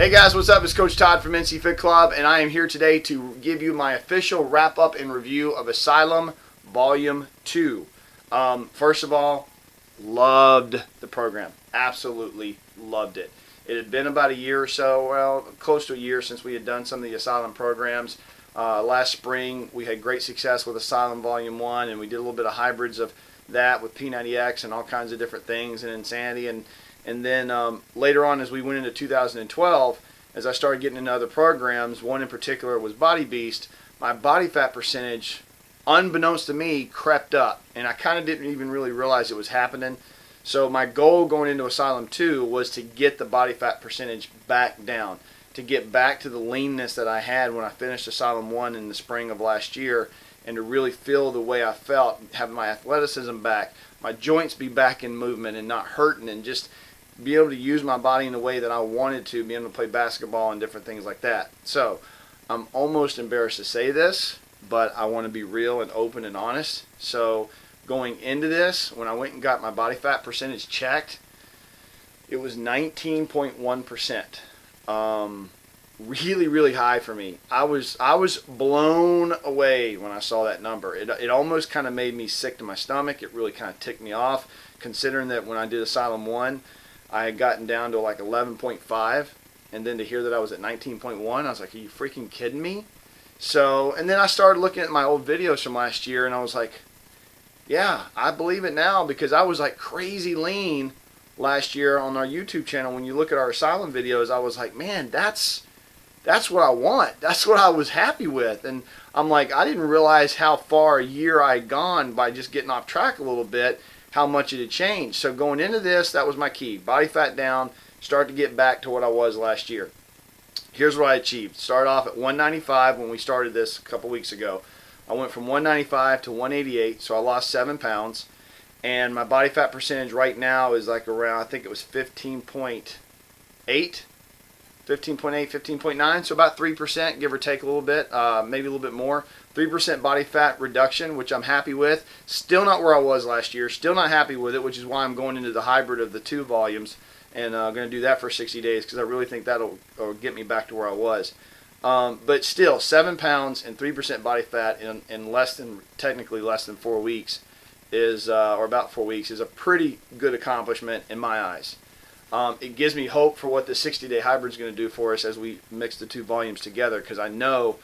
Hey guys, what's up? It's Coach Todd from NC Fit Club, and I am here today to give you my official wrap-up and review of Asylum Volume 2. First of all, loved the program. Absolutely loved it. It had been about a year or so, well, close to a year since we had done some of the Asylum programs. Last spring, we had great success with Asylum Volume 1, and we did a little bit of hybrids of that with P90X and all kinds of different things and Insanity. And then later on, as we went into 2012, as I started getting into other programs, one in particular was Body Beast, my body fat percentage, unbeknownst to me, crept up. And I kind of didn't even really realize it was happening. So my goal going into Asylum 2 was to get the body fat percentage back down, to get back to the leanness that I had when I finished Asylum 1 in the spring of last year, and to really feel the way I felt, have my athleticism back, my joints be back in movement and not hurting, and just be able to use my body in the way that I wanted to, be able to play basketball and different things like that. So I'm almost embarrassed to say this, but I want to be real and open and honest. So going into this, when I went and got my body fat percentage checked, it was 19.1%. Really, really high for me. I was blown away when I saw that number. It almost kind of made me sick to my stomach. It really kind of ticked me off, considering that when I did Asylum 1, I had gotten down to like 11.5, and then to hear that I was at 19.1, I was like, are you freaking kidding me? So, and then I started looking at my old videos from last year, and I was like, yeah, I believe it now, because I was like crazy lean last year on our YouTube channel. When you look at our Asylum videos, I was like, man, that's what I want. That's what I was happy with. And I'm like, I didn't realize how far a year I had gone by just getting off track a little bit, how much it had changed. So going into this, that was my key. Body fat down, start to get back to what I was last year. Here's what I achieved. Started off at 195 when we started this a couple weeks ago. I went from 195 to 188, so I lost 7 pounds. And my body fat percentage right now is like around, I think it was 15.8, 15.9, so about 3%, give or take a little bit, maybe a little bit more. 3% body fat reduction, which I'm happy with. Still not where I was last year. Still not happy with it, which is why I'm going into the hybrid of the 2 volumes, and going to do that for 60 days because I really think that'll get me back to where I was. But still, 7 pounds and 3% body fat in less than, technically less than 4 weeks is, or about 4 weeks, is a pretty good accomplishment in my eyes. It gives me hope for what the 60-day hybrid is going to do for us as we mix the 2 volumes together, because I know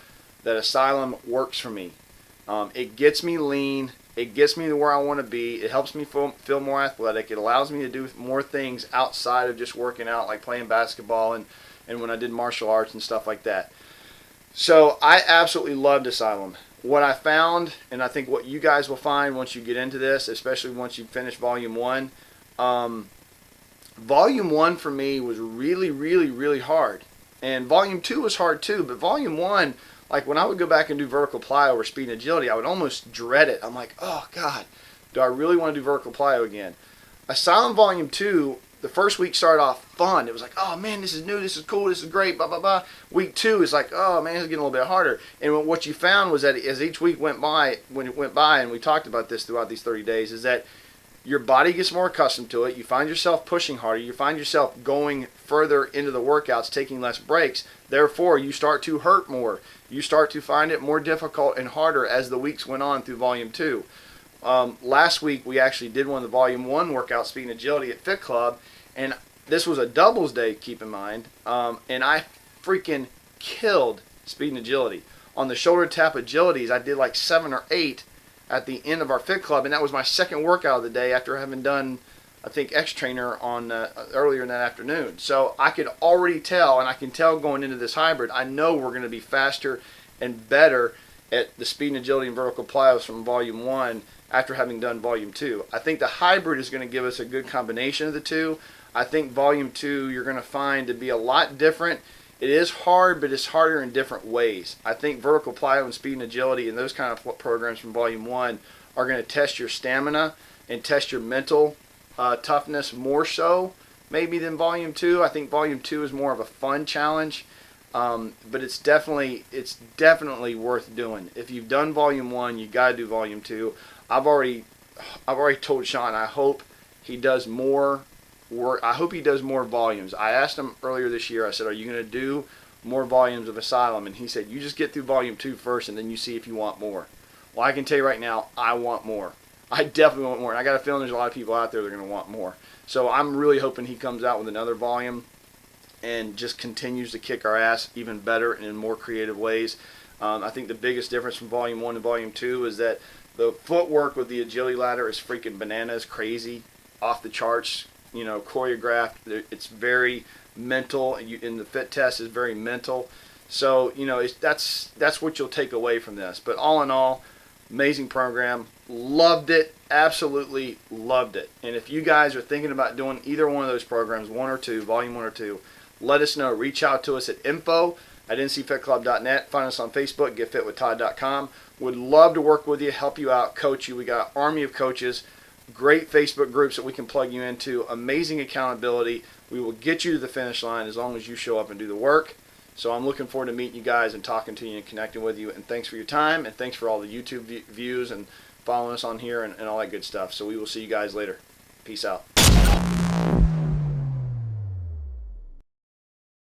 that Asylum works for me. It gets me lean. It gets me to where I want to be. It helps me feel more athletic. It allows me to do more things outside of just working out, like playing basketball and when I did martial arts and stuff like that. So I absolutely loved Asylum. What I found, and I think what you guys will find once you get into this, especially once you finish Volume 1, Volume 1 for me was really, really, really hard. And Volume 2 was hard too, but Volume 1, like when I would go back and do vertical plyo or speed and agility, I would almost dread it. I'm like, oh God, do I really want to do vertical plyo again? Asylum Volume 2, the first week started off fun. It was like, oh man, this is new, this is cool, this is great, blah, blah, blah. Week 2 is like, oh man, it's getting a little bit harder. And what you found was that as each week went by, when it went by, and we talked about this throughout these 30 days, is that your body gets more accustomed to it. You find yourself pushing harder. You find yourself going further into the workouts, taking less breaks. Therefore, you start to hurt more. You start to find it more difficult and harder as the weeks went on through Volume 2. Last week, we actually did one of the Volume 1 workouts, Speed and Agility at Fit Club, and this was a doubles day, keep in mind, and I freaking killed Speed and Agility. On the shoulder tap agilities, I did like 7 or 8 at the end of our Fit Club, and that was my second workout of the day after having done, I think, X Trainer on earlier in that afternoon. So I could already tell, and I can tell going into this hybrid, I know we're going to be faster and better at the speed and agility and vertical plyos from Volume 1 after having done Volume 2. I think the hybrid is going to give us a good combination of the two. I think Volume 2 you're going to find to be a lot different. It is hard, but it's harder in different ways. I think vertical plyo and speed and agility and those kind of programs from Volume 1 are going to test your stamina and test your mental toughness more so maybe than Volume 2. I think Volume 2 is more of a fun challenge, but it's definitely worth doing. If you've done Volume 1, you got to do Volume 2. I've already told Sean I hope he does more work. I hope he does more volumes. I asked him earlier this year, I said, are you going to do more volumes of Asylum? And he said, you just get through volume 2 first, and then you see if you want more. Well, I can tell you right now, I want more. I definitely want more. And I got a feeling there's a lot of people out there that are going to want more. So I'm really hoping he comes out with another volume and just continues to kick our ass even better and in more creative ways. I think the biggest difference from volume 1 to volume 2 is that the footwork with the agility ladder is freaking bananas, crazy, off the charts, you know, choreographed. It's very mental, and the fit test is very mental. So, you know, that's what you'll take away from this. But all in all, amazing program. Loved it. Absolutely loved it. And if you guys are thinking about doing either one of those programs, 1 or 2, volume 1 or 2, let us know. Reach out to us at info@ncfitclub.net. Find us on Facebook, getfitwithtodd.com. Would love to work with you, help you out, coach you. We got an army of coaches, great Facebook groups that we can plug you into, amazing accountability. We will get you to the finish line as long as you show up and do the work. So I'm looking forward to meeting you guys and talking to you and connecting with you. And thanks for your time, and thanks for all the YouTube views and following us on here and all that good stuff. So we will see you guys later. Peace out.